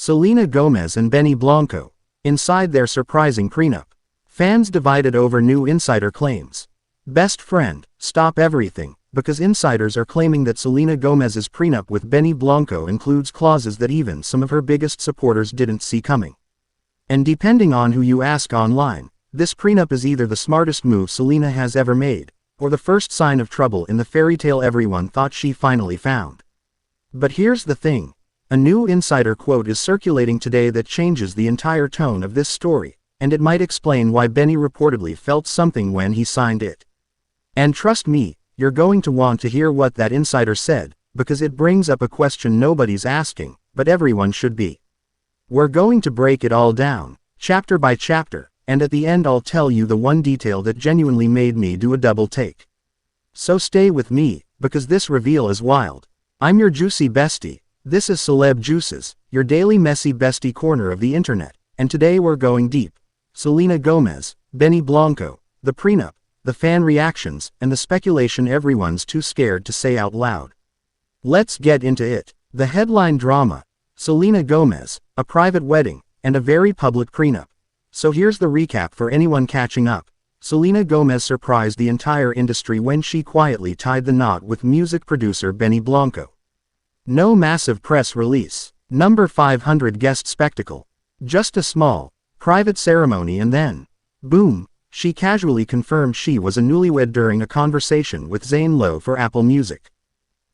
Selena Gomez and Benny Blanco, inside their surprising prenup. Fans divided over new insider claims. Best friend, stop everything, because insiders are claiming that Selena Gomez's prenup with Benny Blanco includes clauses that even some of her biggest supporters didn't see coming. And depending on who you ask online, this prenup is either the smartest move Selena has ever made, or the first sign of trouble in the fairy tale everyone thought she finally found. But here's the thing. A new insider quote is circulating today that changes the entire tone of this story, and it might explain why Benny reportedly felt something when he signed it. And trust me, you're going to want to hear what that insider said, because it brings up a question nobody's asking, but everyone should be. We're going to break it all down, chapter by chapter, and at the end I'll tell you the one detail that genuinely made me do a double take. So stay with me, because this reveal is wild. I'm your juicy bestie. This is Celeb Juices, your daily messy bestie corner of the internet, and today we're going deep. Selena Gomez, Benny Blanco, the prenup, the fan reactions, and the speculation everyone's too scared to say out loud. Let's get into it. The headline drama: Selena Gomez, a private wedding, and a very public prenup. So here's the recap for anyone catching up. Selena Gomez surprised the entire industry when she quietly tied the knot with music producer Benny Blanco. No massive press release. Number 500 guest spectacle. Just a small, private ceremony and then, boom, she casually confirmed she was a newlywed during a conversation with Zane Lowe for Apple Music.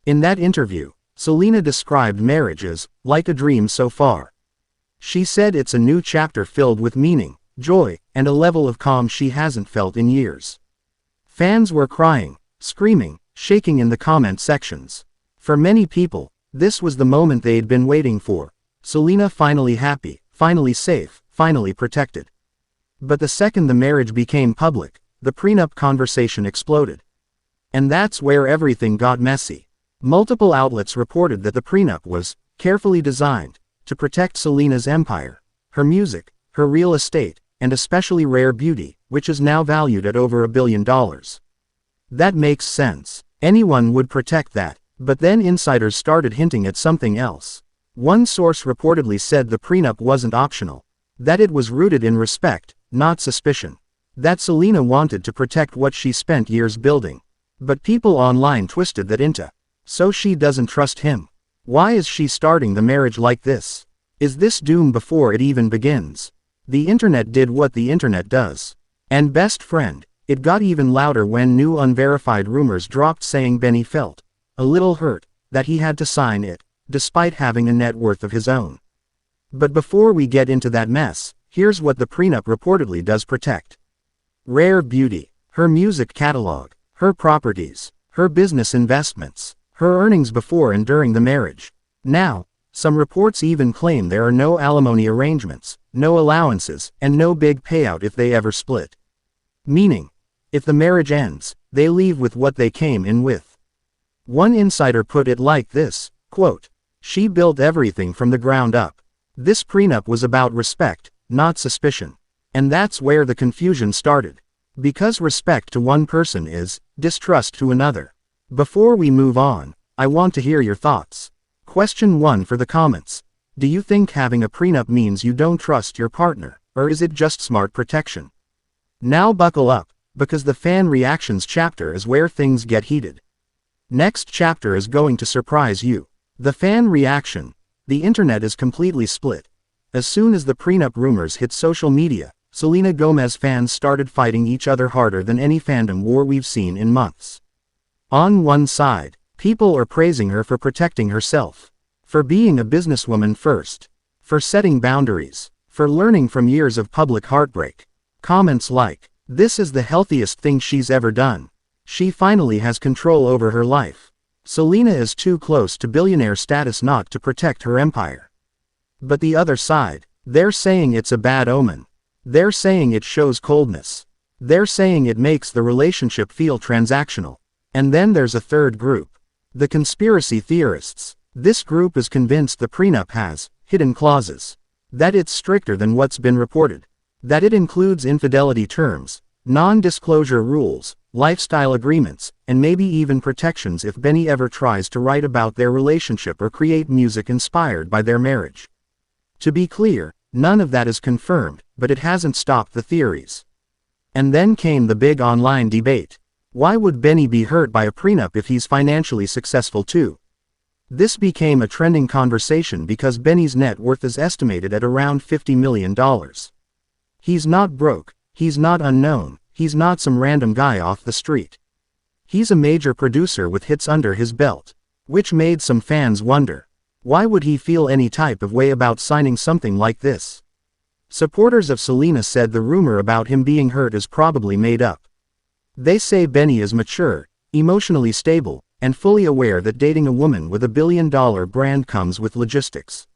In that interview, Selena described marriage as, like a dream so far. She said it's a new chapter filled with meaning, joy, and a level of calm she hasn't felt in years. Fans were crying, screaming, shaking in the comment sections. For many people, this was the moment they'd been waiting for. Selena finally happy, finally safe, finally protected. But the second the marriage became public, the prenup conversation exploded. And that's where everything got messy. Multiple outlets reported that the prenup was carefully designed to protect Selena's empire, her music, her real estate, and especially rare beauty, which is now valued at over $1 billion. That makes sense. Anyone would protect that. But then insiders started hinting at something else. One source reportedly said the prenup wasn't optional. That it was rooted in respect, not suspicion. That Selena wanted to protect what she spent years building. But people online twisted that into, so she doesn't trust him. Why is she starting the marriage like this? Is this doom before it even begins? The internet did what the internet does. And best friend, it got even louder when new unverified rumors dropped saying Benny felt a little hurt that he had to sign it, despite having a net worth of his own. But before we get into that mess, here's what the prenup reportedly does protect. Rare beauty, her music catalog, her properties, her business investments, her earnings before and during the marriage. Now, some reports even claim there are no alimony arrangements, no allowances, and no big payout if they ever split. Meaning, if the marriage ends, they leave with what they came in with. One insider put it like this, quote, "She built everything from the ground up. This prenup was about respect, not suspicion. And that's where the confusion started. Because respect to one person is distrust to another." Before we move on, I want to hear your thoughts. Question 1 for the comments. Do you think having a prenup means you don't trust your partner, or is it just smart protection? Now buckle up, because the fan reactions chapter is where things get heated. Next chapter is going to surprise you. The fan reaction. The internet is completely split. As soon as the prenup rumors hit social media, Selena Gomez fans started fighting each other harder than any fandom war we've seen in months. On one side, people are praising her for protecting herself, for being a businesswoman first, for setting boundaries, for learning from years of public heartbreak. Comments like, "This is the healthiest thing she's ever done. She finally has control over her life. Selena is too close to billionaire status not to protect her empire." But the other side, they're saying it's a bad omen. They're saying it shows coldness. They're saying it makes the relationship feel transactional. And then there's a third group. The conspiracy theorists. This group is convinced the prenup has hidden clauses. That it's stricter than what's been reported. That it includes infidelity terms, non-disclosure rules, lifestyle agreements, and maybe even protections if Benny ever tries to write about their relationship or create music inspired by their marriage. To be clear, none of that is confirmed, but it hasn't stopped the theories. And then came the big online debate. Why would Benny be hurt by a prenup if he's financially successful too? This became a trending conversation because Benny's net worth is estimated at around $50 million. He's not broke, he's not unknown, he's not some random guy off the street. He's a major producer with hits under his belt. Which made some fans wonder, why would he feel any type of way about signing something like this? Supporters of Selena said the rumor about him being hurt is probably made up. They say Benny is mature, emotionally stable, and fully aware that dating a woman with $1 billion brand comes with logistics.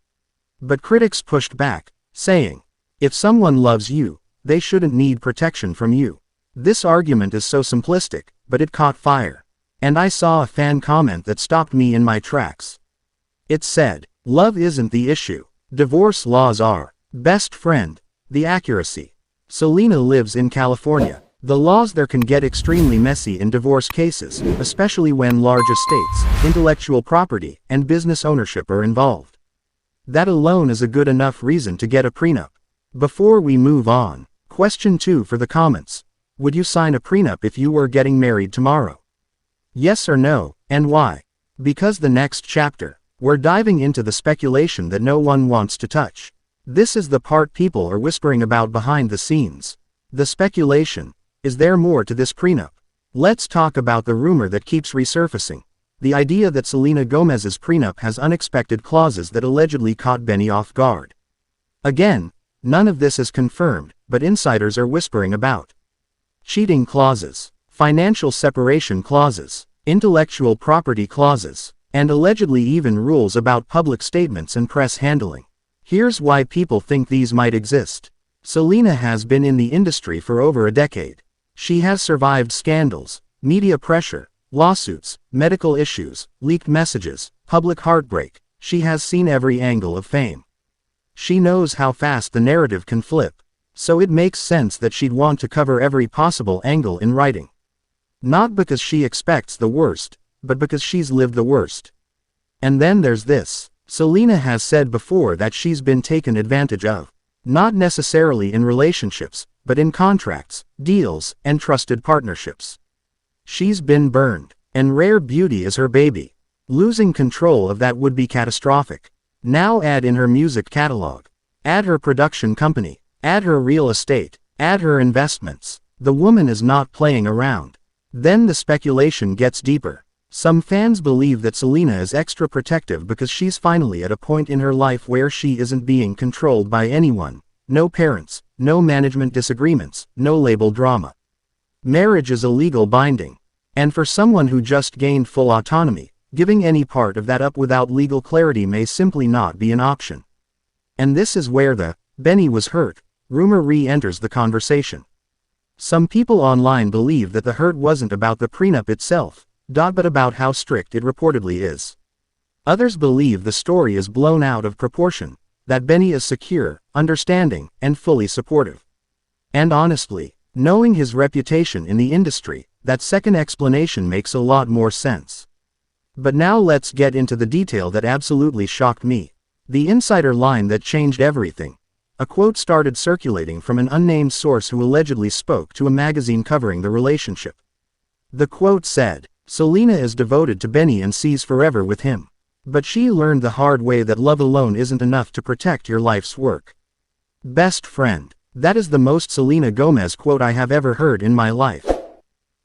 But critics pushed back, saying, if someone loves you, they shouldn't need protection from you. This argument is so simplistic, but it caught fire. And I saw a fan comment that stopped me in my tracks. It said, love isn't the issue. Divorce laws are. Best friend. The accuracy. Selena lives in California. The laws there can get extremely messy in divorce cases, especially when large estates, intellectual property, and business ownership are involved. That alone is a good enough reason to get a prenup. Before we move on, question 2 for the comments. Would you sign a prenup if you were getting married tomorrow? Yes or no, and why? Because the next chapter, we're diving into the speculation that no one wants to touch. This is the part people are whispering about behind the scenes. The speculation. Is there more to this prenup? Let's talk about the rumor that keeps resurfacing. The idea that Selena Gomez's prenup has unexpected clauses that allegedly caught Benny off guard. Again, none of this is confirmed, but insiders are whispering about cheating clauses, financial separation clauses, intellectual property clauses, and allegedly even rules about public statements and press handling. Here's why people think these might exist. Selena has been in the industry for over a decade. She has survived scandals, media pressure, lawsuits, medical issues, leaked messages, public heartbreak. She has seen every angle of fame. She knows how fast the narrative can flip. So it makes sense that she'd want to cover every possible angle in writing. Not because she expects the worst, but because she's lived the worst. And then there's this. Selena has said before that she's been taken advantage of. Not necessarily in relationships, but in contracts, deals, and trusted partnerships. She's been burned, and rare beauty is her baby. Losing control of that would be catastrophic. Now add in her music catalog. Add her production company. Add her real estate. Add her investments. The woman is not playing around. Then the speculation gets deeper. Some fans believe that Selena is extra protective because she's finally at a point in her life where she isn't being controlled by anyone. No parents, no management disagreements, no label drama. Marriage is a legal binding. And for someone who just gained full autonomy, giving any part of that up without legal clarity may simply not be an option. And this is where the Benny was hurt rumor re-enters the conversation. Some people online believe that the hurt wasn't about the prenup itself, but about how strict it reportedly is. Others believe the story is blown out of proportion, that Benny is secure, understanding, and fully supportive. And honestly, knowing his reputation in the industry, that second explanation makes a lot more sense. But now let's get into the detail that absolutely shocked me. The insider line that changed everything. A quote started circulating from an unnamed source who allegedly spoke to a magazine covering the relationship. The quote said, Selena is devoted to Benny and sees forever with him. But she learned the hard way that love alone isn't enough to protect your life's work. Best friend. That is the most Selena Gomez quote I have ever heard in my life.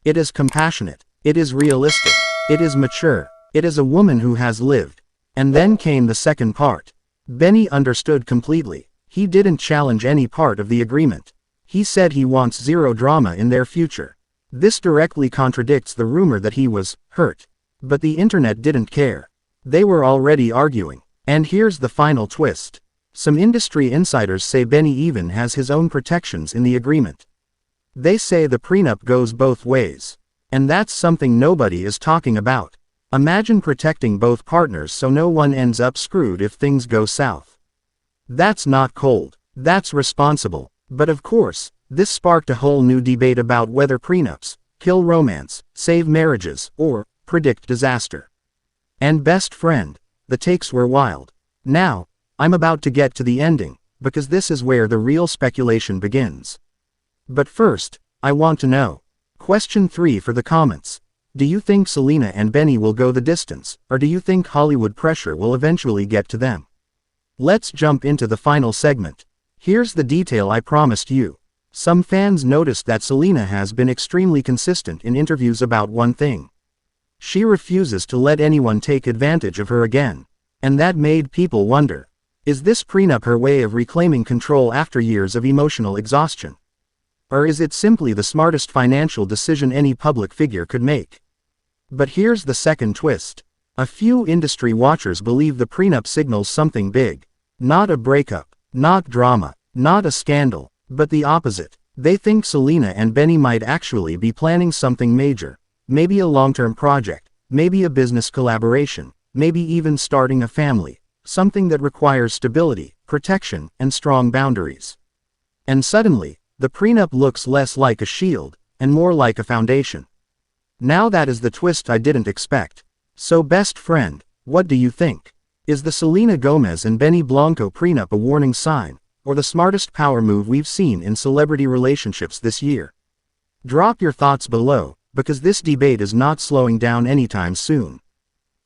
It is compassionate. It is realistic. It is mature. It is a woman who has lived. And then came the second part. Benny understood completely. He didn't challenge any part of the agreement. He said he wants zero drama in their future. This directly contradicts the rumor that he was hurt. But the internet didn't care. They were already arguing. And here's the final twist. Some industry insiders say Benny even has his own protections in the agreement. They say the prenup goes both ways. And that's something nobody is talking about. Imagine protecting both partners so no one ends up screwed if things go south. That's not cold. That's responsible. But of course, this sparked a whole new debate about whether prenups kill romance, save marriages, or predict disaster. And best friend, the takes were wild. Now, I'm about to get to the ending, because this is where the real speculation begins. But first, I want to know. Question 3 for the comments. Do you think Selena and Benny will go the distance, or do you think Hollywood pressure will eventually get to them? Let's jump into the final segment. Here's the detail I promised you. Some fans noticed that Selena has been extremely consistent in interviews about one thing. She refuses to let anyone take advantage of her again. And that made people wonder, is this prenup her way of reclaiming control after years of emotional exhaustion? Or is it simply the smartest financial decision any public figure could make? But here's the second twist. A few industry watchers believe the prenup signals something big. Not a breakup, not drama, not a scandal, but the opposite. They think Selena and Benny might actually be planning something major. Maybe a long-term project, maybe a business collaboration, maybe even starting a family. Something that requires stability, protection, and strong boundaries. And suddenly, the prenup looks less like a shield, and more like a foundation. Now that is the twist I didn't expect. So best friend, what do you think? Is the Selena Gomez and Benny Blanco prenup a warning sign, or the smartest power move we've seen in celebrity relationships this year? Drop your thoughts below, because this debate is not slowing down anytime soon.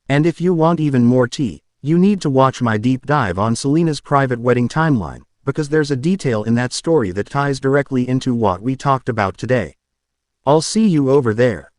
And if you want even more tea, you need to watch my deep dive on Selena's private wedding timeline, because there's a detail in that story that ties directly into what we talked about today. I'll see you over there.